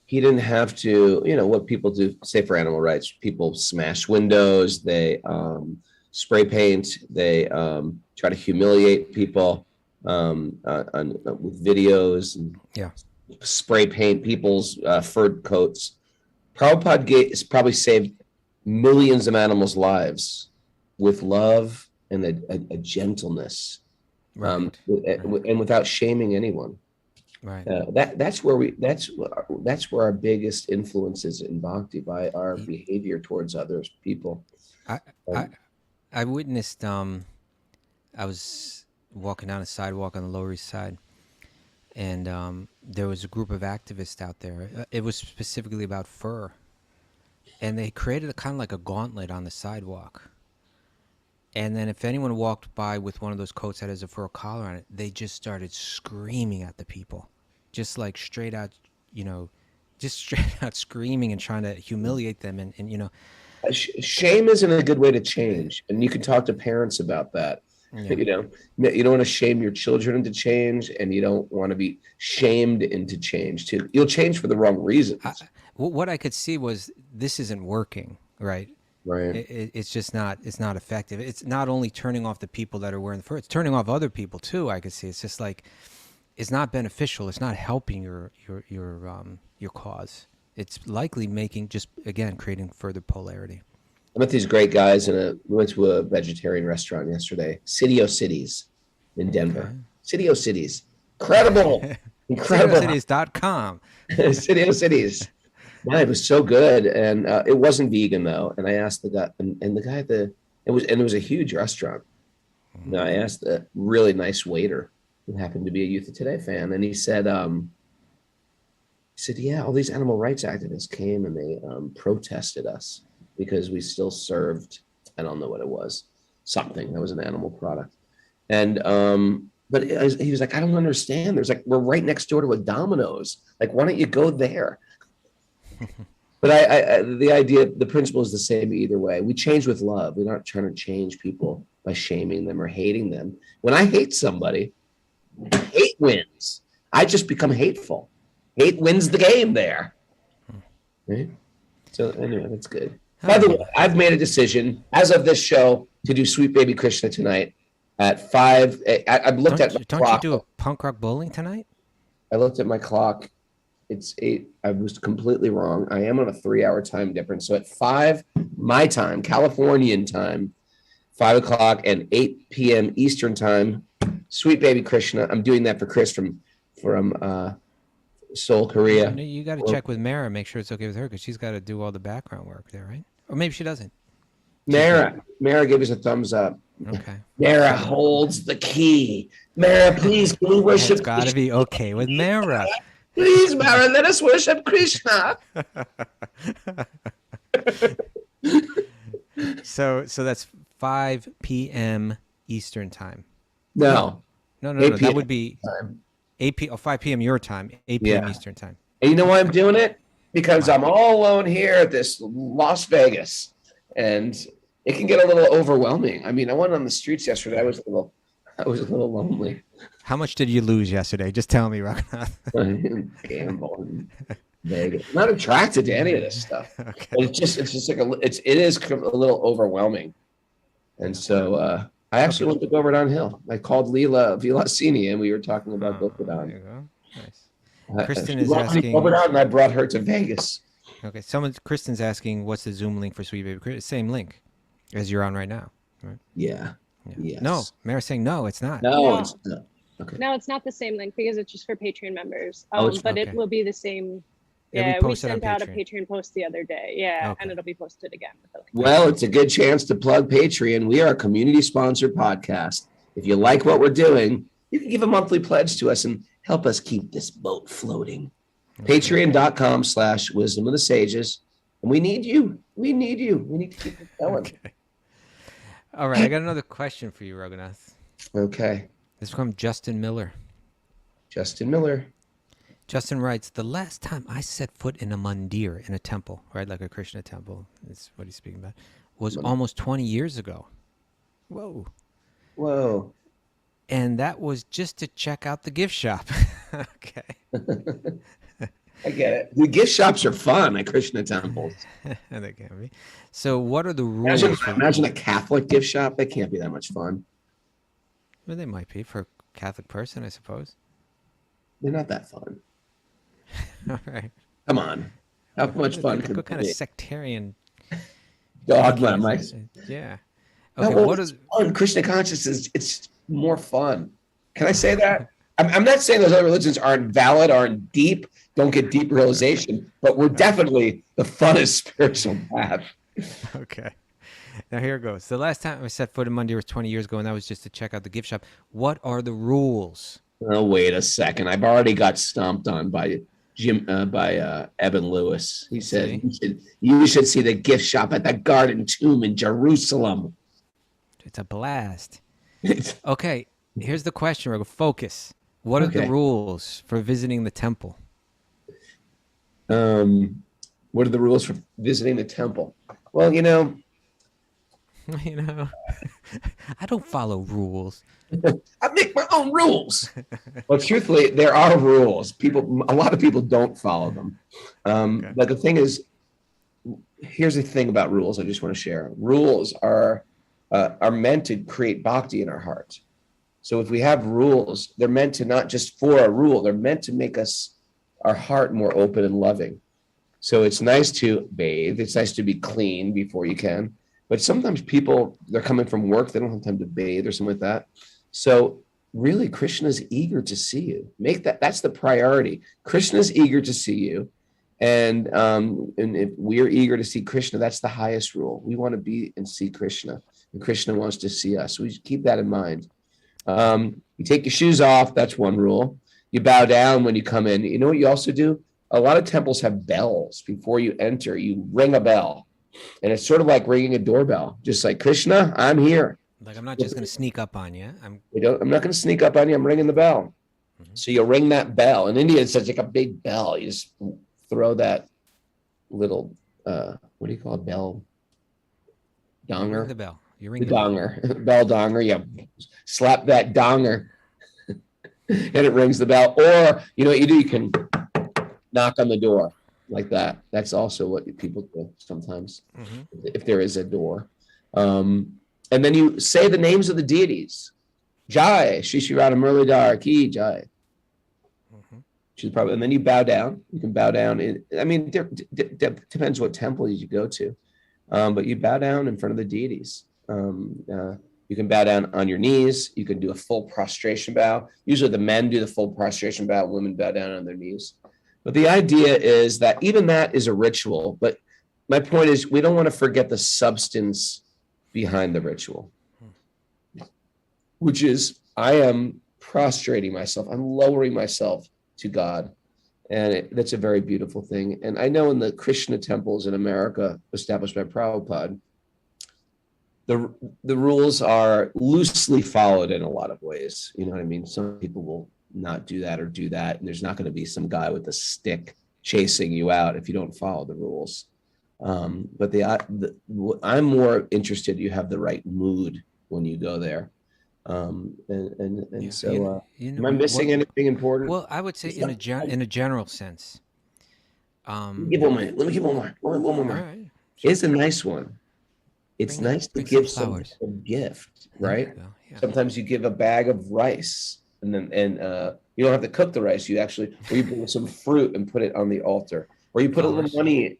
S4: He didn't have to, what people do, say for animal rights. People smash windows, they spray paint, they try to humiliate people with videos, and spray paint people's fur coats. Prabhupada probably saved millions of animals' lives with love and a gentleness, and without shaming anyone.
S5: Right.
S4: That's where our biggest influence is in bhakti, by our behavior towards others, people.
S5: I witnessed. I was walking down a sidewalk on the Lower East Side, and there was a group of activists out there. It was specifically about fur, and they created a kind of like a gauntlet on the sidewalk. And then if anyone walked by with one of those coats that has a fur collar on it, they just started screaming at the people, just like straight out screaming and trying to humiliate them. And
S4: shame isn't a good way to change. And you can talk to parents about that. Yeah. You don't want to shame your children into change, and you don't want to be shamed into change too. You'll change for the wrong reasons.
S5: What I could see was, this isn't working, right?
S4: Right.
S5: It's just not. It's not effective. It's not only turning off the people that are wearing the fur. It's turning off other people too. I could see. It's just like, it's not beneficial. It's not helping your cause. It's likely creating further polarity.
S4: I met these great guys we went to a vegetarian restaurant yesterday. City O Cities in Denver. Okay. City O Cities. Incredible.
S5: CityOCities.com.
S4: City O Cities. Yeah, it was so good, and it wasn't vegan though. And I asked the guy, and the guy it was a huge restaurant. And I asked a really nice waiter, who happened to be a Youth of Today fan, and he said, yeah, all these animal rights activists came and they protested us because we still served, I don't know what it was, something that was an animal product, and but he was like, I don't understand. We're right next door to a Domino's. Like, why don't you go there? But the principle is the same either way. We change with love. We're not trying to change people by shaming them or hating them. When I hate somebody, hate wins. I just become hateful. Hate wins the game there. Right? So anyway, that's good. By the way, I've made a decision as of this show to do Sweet Baby Krishna tonight at 5. I've looked at the clock.
S5: Don't you do a punk rock bowling tonight?
S4: I looked at my clock. It's 8. I was completely wrong. I am on a 3-hour time difference. So at 5 my time, Californian time, 5 o'clock and 8 p.m. Eastern time. Sweet baby Krishna. I'm doing that for Chris from Seoul, Korea.
S5: You got to check with Mara, make sure it's okay with her, because she's got to do all the background work there, right? Or maybe she doesn't.
S4: Mara gave us a thumbs up.
S5: Okay.
S4: Mara holds the key. Mara, please, can we worship?
S5: It's got to be okay with Mara.
S4: Please, Mara, let us worship Krishna.
S5: So that's 5 p.m. Eastern time.
S4: No.
S5: That would be 5 p.m. your time, 8 p.m.
S4: Yeah.
S5: Eastern time.
S4: And you know why I'm doing it? Because I'm all alone here at this Las Vegas, and it can get a little overwhelming. I mean, I went on the streets yesterday. I was a little lonely.
S5: How much did you lose yesterday? Just tell me, Raghunath.
S4: Gambling. Vegas. I'm not attracted to any of this stuff.
S5: Okay.
S4: But it is a little overwhelming. And so I actually went to Govardhan Hill. I called Leela Vilasini, and we were talking about Govardhan.
S5: There you go. Nice. Kristen is
S4: brought me to
S5: asking.
S4: Govardhan, and I brought her to Vegas.
S5: Okay, Kristen's asking, what's the Zoom link for Sweet Baby? Same link as you're on right now, right?
S4: Yeah. Yes.
S5: No, Mara's saying no, it's not.
S4: No, it's not. Okay.
S6: No, it's not the same link because it's just for Patreon members. But
S5: okay.
S6: it will be the same.
S5: It'll be
S6: Yeah, we
S5: posted on
S6: sent out a
S5: Patreon.
S6: Patreon post the other day. Yeah,
S5: Okay.
S6: and it'll be posted again. With the link.
S4: Well, it's a good chance to plug Patreon. We are a community-sponsored podcast. If you like what we're doing, you can give a monthly pledge to us and help us keep this boat floating. Patreon.com/Wisdom of the Sages. And we need you. We need you. We need to keep it going.
S5: Okay. All right, I got another question for you, Raghunath.
S4: Okay.
S5: This is from Justin Miller.
S4: Justin Miller.
S5: Justin writes, the last time I set foot in a mandir, in a temple, right, like a Krishna temple, is what he's speaking about, was almost 20 years ago. Whoa.
S4: Whoa.
S5: And that was just to check out the gift shop. Okay.
S4: I get it. The gift shops are fun at Krishna temples.
S5: They can be. So what are the rules?
S4: Imagine a Catholic gift shop. That can't be that much fun.
S5: Well, they might be for a Catholic person, I suppose.
S4: They're not that fun.
S5: All right.
S4: Come on. How much fun could
S5: What
S4: it
S5: kind of
S4: be?
S5: sectarian
S4: Dogma, Mike.
S5: Yeah.
S4: No,
S5: Okay,
S4: well,
S5: what
S4: it's
S5: is
S4: fun. Krishna consciousness, it's more fun. Can I say that? I'm not saying those other religions aren't valid, aren't deep, don't get deep realization, but we're definitely the funnest spiritual path.
S5: Okay. Now here it goes. The last time I set foot in Mandir was 20 years ago, and that was just to check out the gift shop. What are the rules?
S4: Oh, wait a second. I've already got stomped on by Eben Lewis. He said, you should see the gift shop at the Garden Tomb in Jerusalem.
S5: It's a blast. Okay, here's the question, Raghu. Focus. What are the rules for visiting the temple?
S4: What are the rules for visiting the temple? Well, you know,
S5: I don't follow rules.
S4: I make my own rules. Well, truthfully, there are rules. A lot of people don't follow them. But the thing is, here's the thing about rules I just want to share. Rules are meant to create bhakti in our heart. So if we have rules, they're meant to not just for a rule, they're meant to make our heart more open and loving. So it's nice to bathe. It's nice to be clean before you can. But sometimes they're coming from work. They don't have time to bathe or something like that. So really, Krishna's eager to see you. That's the priority. Krishna's eager to see you. And if we're eager to see Krishna, that's the highest rule. We want to be and see Krishna. And Krishna wants to see us. So we should keep that in mind. You take your shoes off. That's one rule. You bow down when you come in. You know what you also do? A lot of temples have bells. Before you enter, you ring a bell. And it's sort of like ringing a doorbell. Just like, Krishna, I'm here.
S5: Like, I'm not just going to sneak up on you.
S4: I'm not going to sneak up on you. I'm ringing the bell. Mm-hmm. So you ring that bell. In India, it's such like a big bell. You just throw that little, what do you call it? Bell? Donger?
S5: You ring the bell. You ring
S4: the donger. Bell donger. You slap that donger and it rings the bell. Or, you know what you do? You can knock on the door like that. That's also what people do sometimes, if there is a door. And then you say the names of the deities. Jai, Shri Radha Murlidhar Ki Jai. She's probably, and then you bow down. You can bow down. Depends what temple you go to, but you bow down in front of the deities. You can bow down on your knees. You can do a full prostration bow. Usually the men do the full prostration bow. Women bow down on their knees. But the idea is that even that is a ritual. But my point is, we don't want to forget the substance behind the ritual, which is I am prostrating myself. I'm lowering myself to God. And that's a very beautiful thing. And I know in the Krishna temples in America, established by Prabhupada, the rules are loosely followed in a lot of ways. You know what I mean? Some people will not do that or do that. And there's not going to be some guy with a stick chasing you out if you don't follow the rules. But I'm more interested you have the right mood when you go there. Am I missing anything important?
S5: Well, I would say in a general sense.
S4: Let me give one more. One more.
S5: Right.
S4: It's a nice one. It's nice to give someone a gift, right? Sometimes you give a bag of rice, and you don't have to cook the rice. Or you bring some fruit and put it on the altar, or you put a little money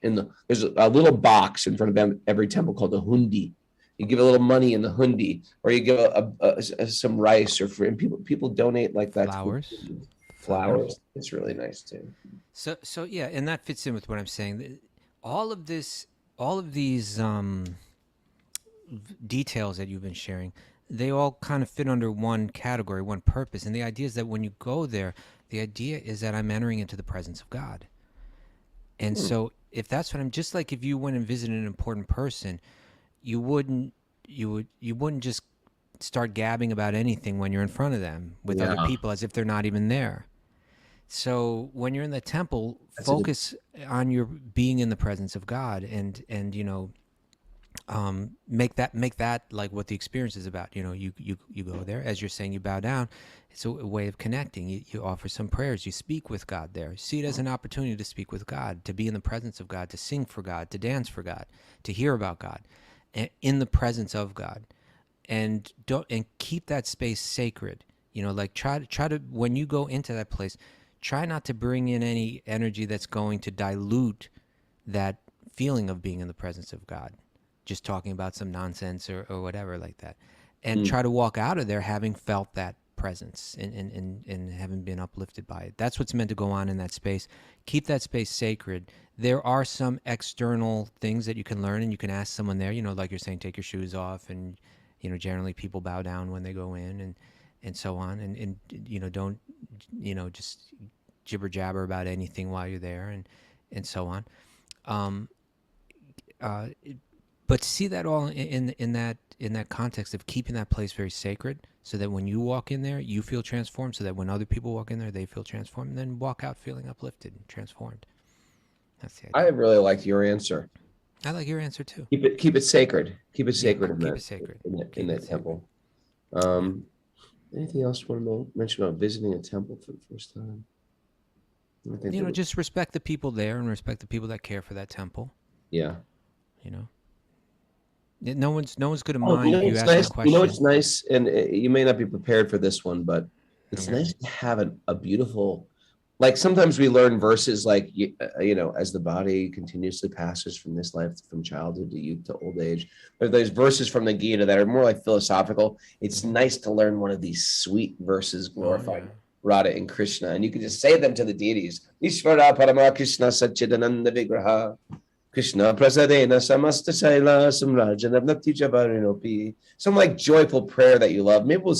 S4: there's a little box in front of every temple called the hundi. You give a little money in the hundi, or you give some rice or fruit, and people donate like that. Flowers. It's really nice too.
S5: So yeah, and that fits in with what I'm saying. All of these details that you've been sharing, they all kind of fit under one category, one purpose. And the idea is that when you go there, the idea is that I'm entering into the presence of God. And so if that's what just like if you went and visited an important person, you wouldn't just start gabbing about anything when you're in front of them with other people as if they're not even there. So when you're in the temple, focus on your being in the presence of God, and make that like what the experience is about. You go there, as you're saying, you bow down. It's a way of connecting. You offer some prayers. You speak with God there. See it as an opportunity to speak with God, to be in the presence of God, to sing for God, to dance for God, to hear about God, in the presence of God, and keep that space sacred. Like try to when you go into that place, try not to bring in any energy that's going to dilute that feeling of being in the presence of God. Just talking about some nonsense or whatever like that, and try to walk out of there having felt that presence and having been uplifted by it. That's what's meant to go on in that space. Keep that space sacred. There are some external things that you can learn, and you can ask someone there, like you're saying, take your shoes off, and generally people bow down when they go in, and so on, and don't just jibber jabber about anything while you're there, and so on. But see that all in that context of keeping that place very sacred, so that when you walk in there, you feel transformed, so that when other people walk in there, they feel transformed, and then walk out feeling uplifted and transformed. That's the idea.
S4: I really like your answer.
S5: I like your answer too.
S4: Keep it sacred. Keep it sacred.
S5: Keep it sacred
S4: in that temple. Anything else you want to mention about visiting a temple for the first time?
S5: Just respect the people there and respect the people that care for that temple.
S4: Yeah.
S5: No one's going to mind if you ask
S4: nice?
S5: a question.
S4: It's nice, and you may not be prepared for this one, but it's nice to have a beautiful. Like sometimes we learn verses like as the body continuously passes from this life, from childhood to youth to old age. There's verses from the Gita that are more like philosophical. It's nice to learn one of these sweet verses glorifying Radha and Krishna, and you can just say them to the deities. Ishvara Parama Krishna Satchidananda Vigraha. Krishna Prasadena Samasta Saila Samrajana Nati Jabarinopi. Some like joyful prayer that you love. Maybe we'll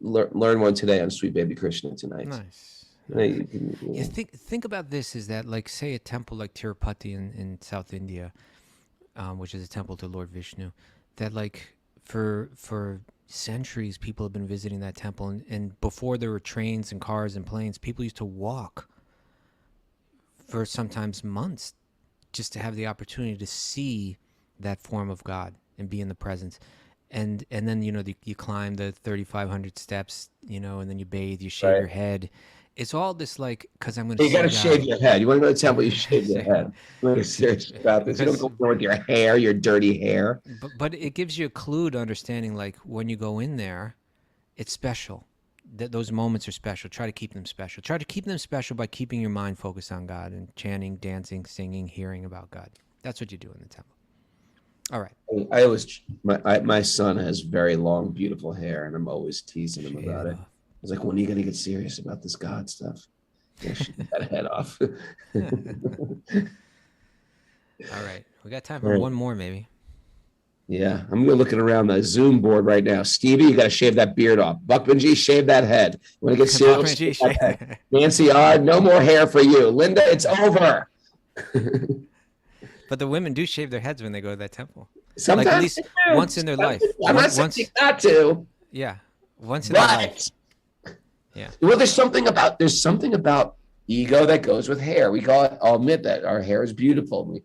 S4: learn one today on Sweet Baby Krishna tonight.
S5: Nice. Think about this, is that like, say a temple like Tirupati in South India, which is a temple to Lord Vishnu, that like for centuries people have been visiting that temple, and before there were trains and cars and planes, people used to walk for sometimes months just to have the opportunity to see that form of God and be in the presence. And then you climb the 3,500 steps, and then you bathe, you shave your head. It's all this like, because I'm going to.
S4: You got to shave your head. You want to go to the temple, you shave your head. You're serious about this. You don't go there with your hair, your dirty hair.
S5: But it gives you a clue to understanding, like when you go in there, it's special. those moments are special. Try to keep them special. Try to keep them special by keeping your mind focused on God and chanting, dancing, singing, hearing about God. That's what you do in the temple. All right.
S4: I always my son has very long, beautiful hair, and I'm always teasing him about it. I was like, when are you going to get serious about this God stuff? Yeah, shoot that head off.
S5: All right. We got time for one more, maybe.
S4: Yeah, I'm looking around the Zoom board right now. Stevie, you got to shave that beard off. Buckmanji, shave that head. You want to get serious? Shave that head. Nancy R., no more hair for you. Linda, it's over.
S5: But the women do shave their heads when they go to that temple.
S4: Sometimes,
S5: like at least once in their life.
S4: I'm not saying not to.
S5: Yeah, once in their life. Yeah.
S4: Well, there's something about ego that goes with hair. I'll admit that our hair is beautiful.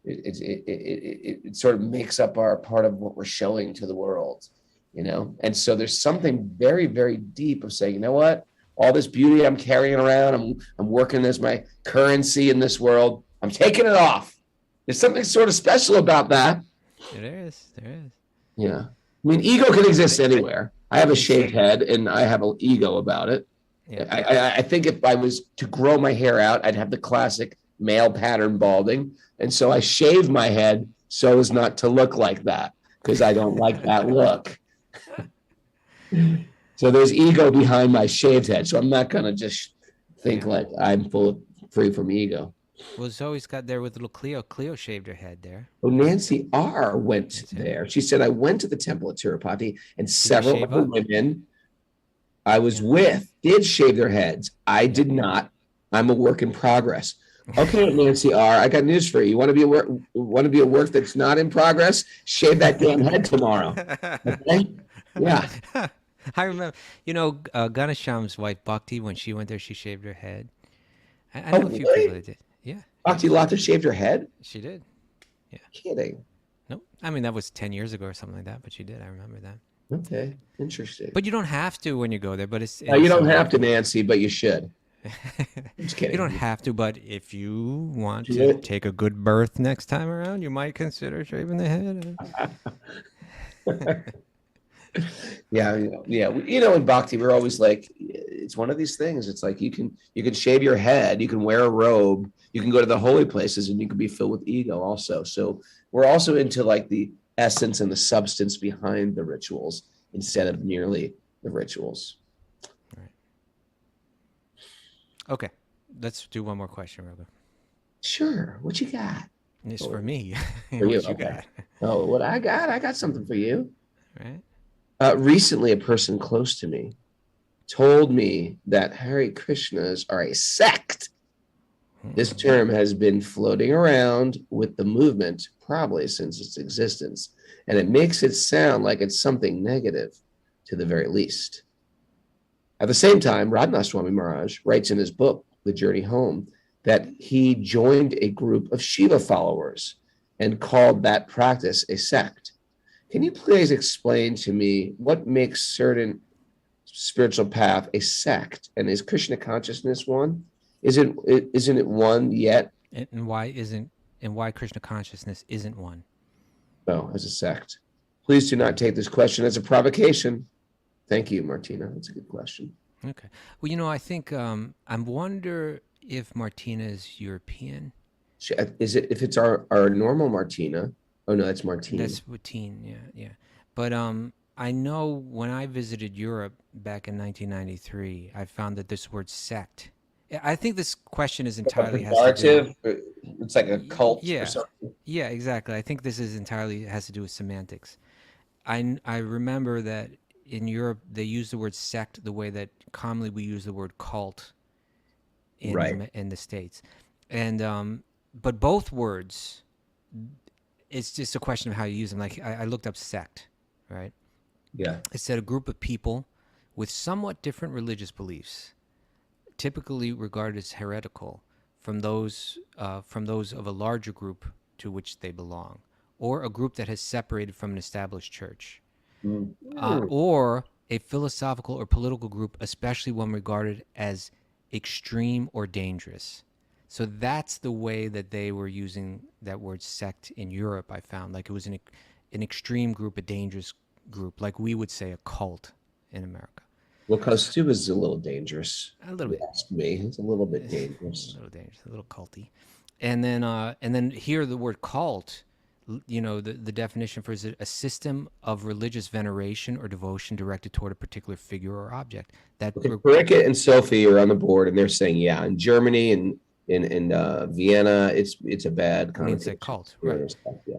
S4: It sort of makes up our part of what we're showing to the world, And so there's something very, very deep of saying, you know what? All this beauty I'm carrying around, I'm working as my currency in this world. I'm taking it off. There's something sort of special about that.
S5: There is.
S4: Yeah. I mean, ego can exist anywhere. I have a shaved head and I have an ego about it. Yeah. I think if I was to grow my hair out, I'd have the classic male pattern balding. And so I shave my head so as not to look like that because I don't like that look. So there's ego behind my shaved head. So I'm not going to just think like I'm free from ego.
S5: Well, Zoe's got there with little Cleo. Cleo shaved her head there.
S4: Oh, Nancy R. went there. She said, I went to the temple at Tirupati and several of the women I was with did shave their heads. I did not. I'm a work in progress. Okay, Nancy R., I got news for you. You want to be a work that's not in progress? Shave that damn head tomorrow. Okay? Yeah.
S5: I remember, Ganasham's wife, Bhakti, when she went there, she shaved her head. I know a few people that did. Yeah.
S4: Bhakti Lata shaved her head?
S5: She did. Yeah.
S4: Kidding.
S5: No, I mean, that was 10 years ago or something like that, but she did. I remember that.
S4: Okay. Interesting.
S5: But you don't have to when you go there, but it's
S4: you don't have to, Nancy, but you should. Just kidding.
S5: You don't have to, but if you want to take a good birth next time around, you might consider shaving the head.
S4: Yeah. In Bhakti, we're always like, it's one of these things. It's like you can shave your head, you can wear a robe, you can go to the holy places, and you can be filled with ego also. So we're also into like the essence and the substance behind the rituals instead of merely the rituals.
S5: Okay, let's do one more question, Raghu.
S4: Sure. What you got?
S5: It's for me.
S4: For you, okay. Got? Oh, what I got something for you.
S5: Right.
S4: Recently, a person close to me told me that Hare Krishnas are a sect. This term has been floating around with the movement probably since its existence, and it makes it sound like it's something negative, to the very least. At the same time, Radhanath Swami Maharaj writes in his book, The Journey Home, that he joined a group of Shiva followers and called that practice a sect. Can you please explain to me what makes certain spiritual path a sect? And is Krishna Consciousness one? Isn't it one yet?
S5: And why Krishna Consciousness isn't one?
S4: No, as a sect. Please do not take this question as a provocation. Thank you, Martina. That's a good question.
S5: Okay. Well, I think I wonder if Martina is European.
S4: Is it if it's our normal Martina? Oh no, that's Martine.
S5: That's Martine. Yeah. But I know when I visited Europe back in 1993, I found that this word sect. I think this question is entirely has to do.
S4: It's like a cult.
S5: Yeah.
S4: Or something.
S5: Yeah, exactly. I think this is entirely has to do with semantics. I remember that in Europe they use the word sect the way that commonly we use the word cult in the States, and but both words, it's just a question of how you use them. Like I looked up sect, right?
S4: Yeah.
S5: It said a group of people with somewhat different religious beliefs, typically regarded as heretical from those of a larger group to which they belong, or a group that has separated from an established church, or a philosophical or political group, especially one regarded as extreme or dangerous. So that's the way that they were using that word sect in Europe, I found. Like it was an extreme group, a dangerous group, like we would say a cult in America.
S4: Well, Kaustubha is a little dangerous.
S5: A little bit.
S4: Ask me. It's a little bit
S5: A
S4: dangerous.
S5: little dangerous, a little culty. And then here the word cult, the definition for is a system of religious veneration or devotion directed toward a particular figure or object. That
S4: Okay, Cricket and Sophie are on the board, and they're saying, yeah, in Germany and in Vienna, it's a bad
S5: means
S4: connotation.
S5: a cult, right?
S4: Yeah.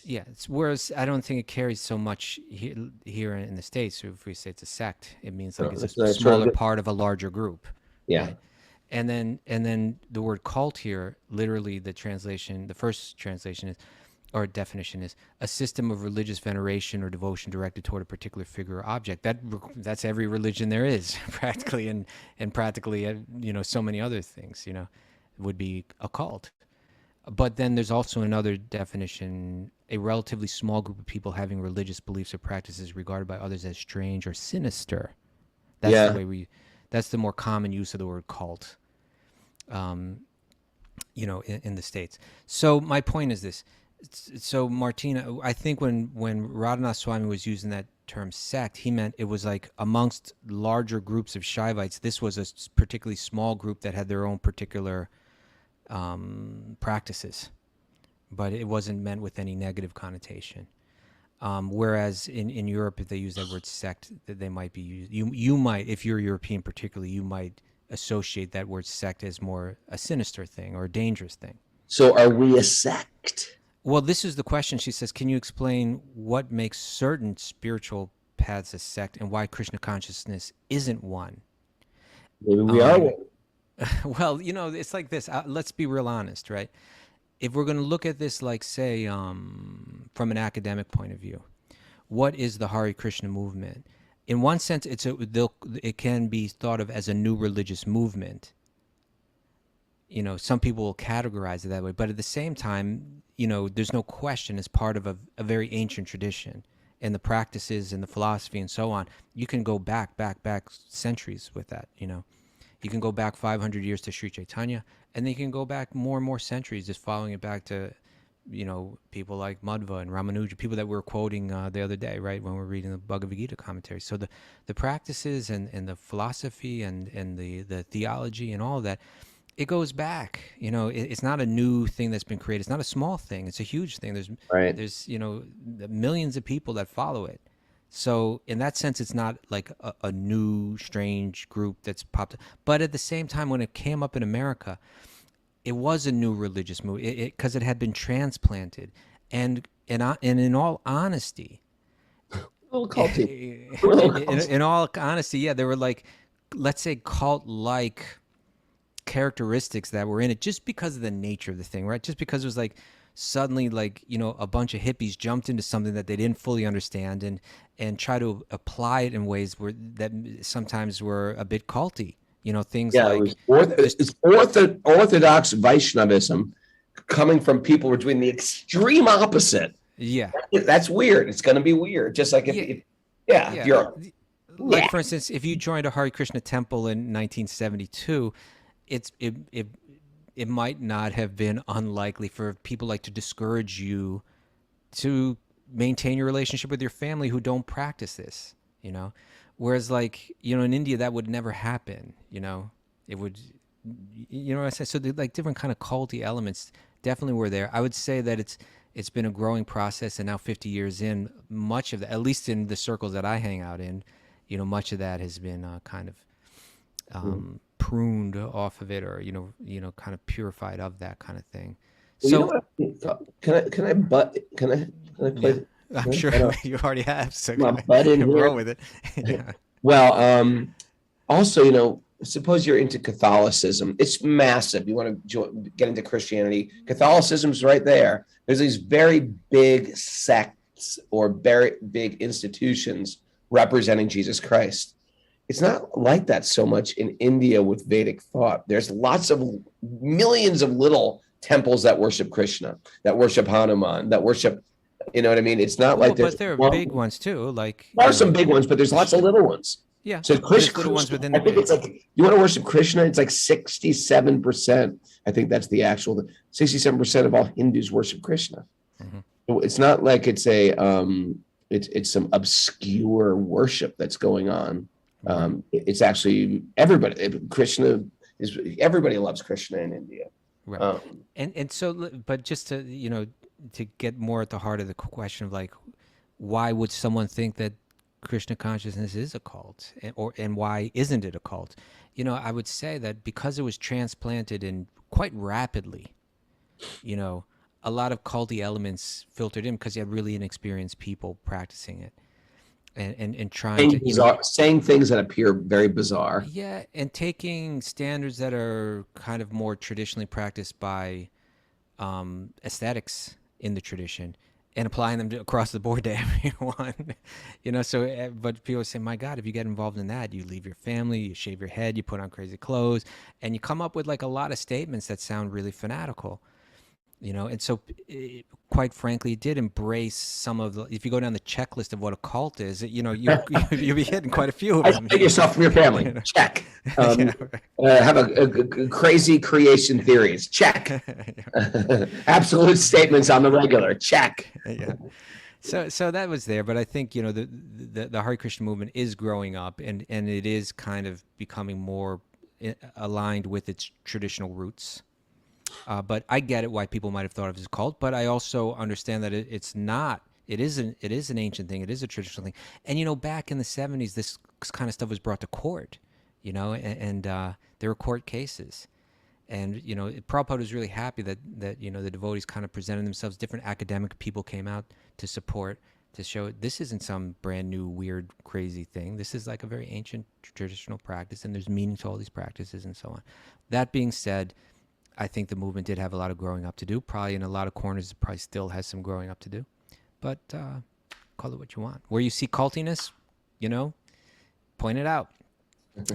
S5: Yeah. Whereas I don't think it carries so much here in the States. If we say it's a sect, it means like it's a smaller part of a larger group.
S4: Yeah.
S5: Right? And then the word cult here, literally the first translation is, or definition is, a system of religious veneration or devotion directed toward a particular figure or object. That's every religion there is, practically, and practically, so many other things, would be a cult. But then there's also another definition, a relatively small group of people having religious beliefs or practices regarded by others as strange or sinister. That's the way that's the more common use of the word cult, in the States. So my point is this. So Martina, I think when Radhanath Swami was using that term sect, he meant it was like amongst larger groups of Shaivites, this was a particularly small group that had their own particular practices, but it wasn't meant with any negative connotation. Whereas in Europe, if they use that word sect, that they might be used. You might, if you're European particularly, you might associate that word sect as more a sinister thing or a dangerous thing.
S4: So are we a sect?
S5: Well, this is the question. She says, can you explain what makes certain spiritual paths a sect and why Krishna consciousness isn't one?
S4: Maybe we are one.
S5: Well, it's like this. Let's be real honest, right? If we're going to look at this, like, say, from an academic point of view, what is the Hare Krishna movement? In one sense, it can be thought of as a new religious movement. Some people will categorize it that way, but at the same time, there's no question it's part of a very ancient tradition, and the practices and the philosophy and so on. You can go back centuries with that. You can go back 500 years to Sri Chaitanya, and then you can go back more and more centuries, just following it back to, people like Madhva and Ramanuja, people that we were quoting the other day, right, when we're reading the Bhagavad Gita commentary. So the practices and the philosophy and the theology and all of that, it goes back. It's not a new thing that's been created. It's not a small thing. It's a huge thing. There's millions of people that follow it. So in that sense, it's not like a new, strange group that's popped up. But at the same time, when it came up in America, it was a new religious movement because it had been transplanted. And in all honesty,
S4: A little culty.
S5: in all honesty, yeah, there were like, let's say, cult-like characteristics that were in it just because of the nature of the thing, right? Just because it was like suddenly like, a bunch of hippies jumped into something that they didn't fully understand and try to apply it in ways that sometimes were a bit culty. Things like
S4: it's orthodox Vaishnavism coming from people who are doing the extreme opposite.
S5: Yeah,
S4: that's weird. It's going to be weird. Just like if you're
S5: like, for instance, if you joined a Hare Krishna temple in 1972, it might not have been unlikely for people like to discourage you to maintain your relationship with your family who don't practice this, whereas like, in India, that would never happen. It would, what I say? So like different kind of culty elements definitely were there. I would say that it's been a growing process, and now 50 years in, much of that, at least in the circles that I hang out in, much of that has been kind of pruned off of it, or kind of purified of that kind of thing.
S4: Well, so can I play?
S5: Yeah, I'm sure you already have. So roll with it. Yeah.
S4: Well, also, suppose you're into Catholicism. It's massive. You want to get into Christianity. Catholicism's right there. There's these very big sects or very big institutions representing Jesus Christ. It's not like that so much in India with Vedic thought. There's millions of little temples that worship Krishna, that worship Hanuman, that worship, you know what I mean? It's not like
S5: but there are big ones too. Like
S4: there are some big ones, but there's lots of little ones.
S5: Yeah.
S4: So
S5: little ones within
S4: I think it's like, you want to worship Krishna, it's like 67%. I think that's the actual 67% of all Hindus worship Krishna. Mm-hmm. It's not like it's it's some obscure worship that's going on. It's actually everybody. Everybody loves Krishna in India.
S5: Right. And so, but just to, to get more at the heart of the question of like, why would someone think that Krishna consciousness is a cult, and why isn't it a cult? I would say that because it was transplanted in quite rapidly, a lot of culty elements filtered in because you had really inexperienced people practicing it and trying to
S4: saying things that appear very bizarre.
S5: Yeah, and taking standards that are kind of more traditionally practiced by aesthetics in the tradition and applying them across the board to everyone. But people say, my God, if you get involved in that, you leave your family, you shave your head, you put on crazy clothes, and you come up with like a lot of statements that sound really fanatical. And so quite frankly, it did embrace some of the, if you go down the checklist of what a cult is, you'll be hitting quite a few of them.
S4: Isolate yourself from your family. Check. Have a crazy creation theories. Check. Absolute statements on the regular. Check.
S5: Yeah. So that was there, but I think, the Hare Krishna movement is growing up and it is kind of becoming more aligned with its traditional roots. But I get it why people might have thought of it as a cult, but I also understand that it's not. It is an ancient thing. It is a traditional thing. And, back in the 70s, this kind of stuff was brought to court, and there were court cases. And, Prabhupada was really happy that the devotees kind of presented themselves. Different academic people came out to support, to show this isn't some brand new, weird, crazy thing. This is like a very ancient traditional practice, and there's meaning to all these practices and so on. That being said, I think the movement did have a lot of growing up to do. Probably in a lot of corners, it probably still has some growing up to do. But call it what you want. Where you see cultiness, point it out.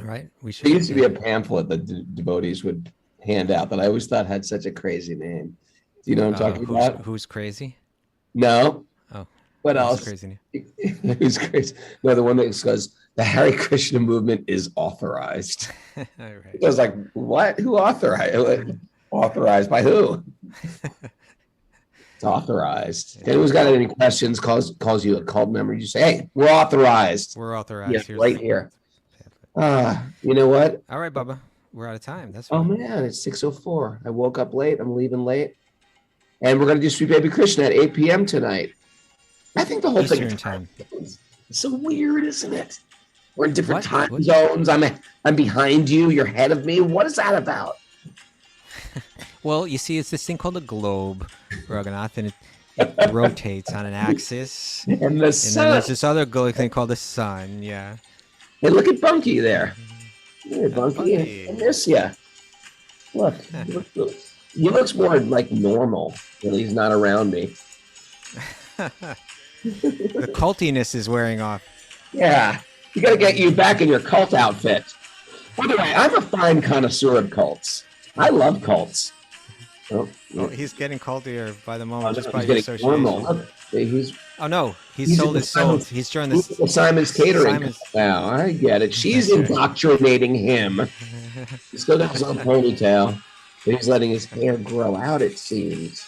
S5: Right?
S4: There used to be a pamphlet that devotees would hand out that I always thought had such a crazy name. Do you know what I'm talking about?
S5: Who's crazy?
S4: No.
S5: Oh.
S4: What else?
S5: Crazy.
S4: Who's crazy? No, the one that says the Hare Krishna movement is authorized.
S5: Right.
S4: It was like, what? Who authorized? Authorized by who? It's authorized. If anyone's got any questions, calls you a cult member, you say, hey, we're authorized.
S5: We're authorized.
S4: Yeah, right here. You know what?
S5: All right, Bubba. We're out of time. That's
S4: fine. Oh, man, it's 6:04. I woke up late. I'm leaving late. And we're going to do Sweet Baby Krishna at 8 p.m. tonight. I think the whole
S5: Eastern
S4: thing
S5: time.
S4: It's so weird, isn't it? We're in different time zones. I'm behind you. You're ahead of me. What is that about?
S5: Well, you see, it's this thing called a globe, Raghunath, and it rotates on an axis.
S4: And the sun.
S5: And then there's this other thing called the sun. Yeah.
S4: Hey, look at Bunky there. Hey, Bunky. I miss you. Look. He looks more like normal when he's not around me.
S5: The cultiness is wearing off.
S4: Yeah. You got to get you back in your cult outfit. By the way, I'm a fine connoisseur of cults. I love cults.
S5: Oh, he's getting cultier by the moment. Just by
S4: he's
S5: association. He's sold his soul. He's joined this.
S4: Simon's Catering. Now I get it. She's indoctrinating him. He still got his own ponytail, but he's letting his hair grow out, it seems.